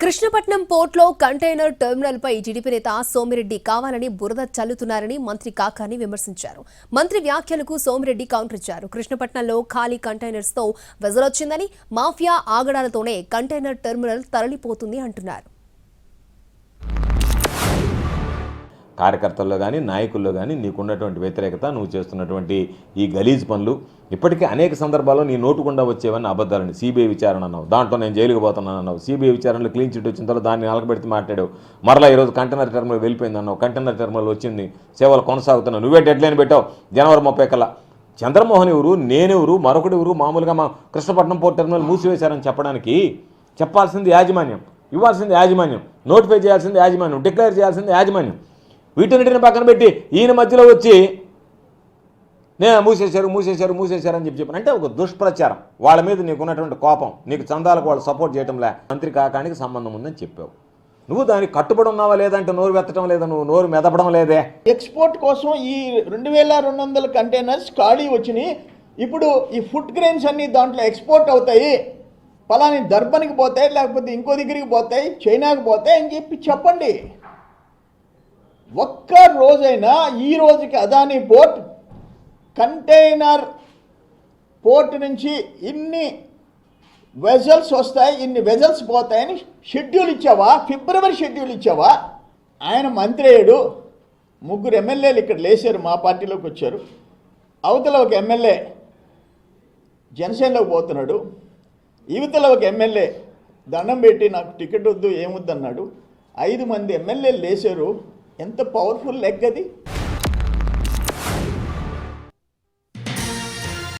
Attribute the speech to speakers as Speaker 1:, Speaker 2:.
Speaker 1: కృష్ణపట్నం పోర్టులో container టెర్మినల్పై TDP నేత సోమిరెడ్డి కావాలని బురద చల్లుతున్నారని మంత్రి కాకాని విమర్శించారు. మంత్రి వ్యాఖ్యలకు సోమిరెడ్డి కౌంటర్ ఇచ్చారు. కృష్ణపట్నంలో ఖాళీ కంటైనర్స్తో వెజలొచ్చిందని, మాఫియా ఆగడాలతోనే కంటైనర్ టెర్మినల్ తరలిపోతుంది అంటున్నారు.
Speaker 2: కార్యకర్తల్లో కానీ నాయకుల్లో కానీ నీకున్నటువంటి వ్యతిరేకత, నువ్వు చేస్తున్నటువంటి ఈ గలీజ్ పనులు ఇప్పటికీ అనేక సందర్భాల్లో నీ నోటుకుండా వచ్చేవన్నీ అబద్ధాలని. సిబిఐ విచారణ అన్నావు, దాంట్లో నేను జైలుకు పోతున్నాను అన్నావు. సిబిఐ విచారణలో క్లీన్ చిట్ వచ్చిన తర్వాత దాన్ని నలకబెడితే మాట్లాడావు. మరలా ఈరోజు కంటైనర్ టెర్మినల్ వెళ్ళిపోయింది అన్నావు. కంటైనర్ టెర్మినల్ వచ్చింది, సేవలు కొనసాగుతున్నావు. నువ్వే డెడ్లైన్ పెట్టావు జనవరి 30 కల్లా. చంద్రమోహన్ ఎవరు, నేనెవరు, మరొకటి మామూలుగా మా కృష్ణపట్నం పోర్ట్ టెర్మినల్ మూసివేశారని చెప్పడానికి చెప్పాల్సింది యాజమాన్యం, ఇవ్వాల్సింది యాజమాన్యం, నోటిఫై చేయాల్సింది యాజమాన్యం, డిక్లేర్ చేయాల్సింది యాజమాన్యం. వీటన్నిటిని పక్కన పెట్టి ఈయన మధ్యలో వచ్చి నేను మూసేశారు అని చెప్పాను అంటే ఒక దుష్ప్రచారం. వాళ్ళ మీద నీకు ఉన్నటువంటి కోపం, నీకు చందాలకు వాళ్ళు సపోర్ట్ చేయడంలే, మంత్రి కాకానికి సంబంధం ఉందని చెప్పావు. నువ్వు దానికి కట్టుబడి ఉన్నావా లేదంటే నోరు వెత్తడం లేదా, నువ్వు నోరు మెదపడం లేదే.
Speaker 3: ఎక్స్పోర్ట్ కోసం ఈ 2200 కంటైనర్స్ ఖాళీ వచ్చినాయి. ఇప్పుడు ఈ ఫుడ్ గ్రెయిన్స్ అన్నీ దాంట్లో ఎక్స్పోర్ట్ అవుతాయి, పలాని దర్బన్కి పోతాయి, లేకపోతే ఇంకో దగ్గరికి పోతాయి, చైనాకి పోతాయి అని చెప్పండి. ఒక్క రోజైనా ఈ రోజుకి అదానీ పోర్ట్ కంటైనర్ పోర్ట్ నుంచి ఇన్ని వెజల్స్ వస్తాయి, ఇన్ని వెజల్స్ పోతాయని షెడ్యూల్ ఇచ్చావా? ఫిబ్రవరి షెడ్యూల్ ఇచ్చావా? ఆయన మంత్రి అయ్యాడు, 3 ఎమ్మెల్యేలు ఇక్కడ లేచారు, మా పార్టీలోకి వచ్చారు. అవతల ఒక ఎమ్మెల్యే జనసేనలోకి పోతున్నాడు, యువతల ఒక ఎమ్మెల్యే దండం పెట్టి నాకు టికెట్ వద్దు ఏమొద్దు అన్నాడు. 5 మంది ఎమ్మెల్యేలు లేచారు. ఎంత పవర్ఫుల్ లెగ్ అది.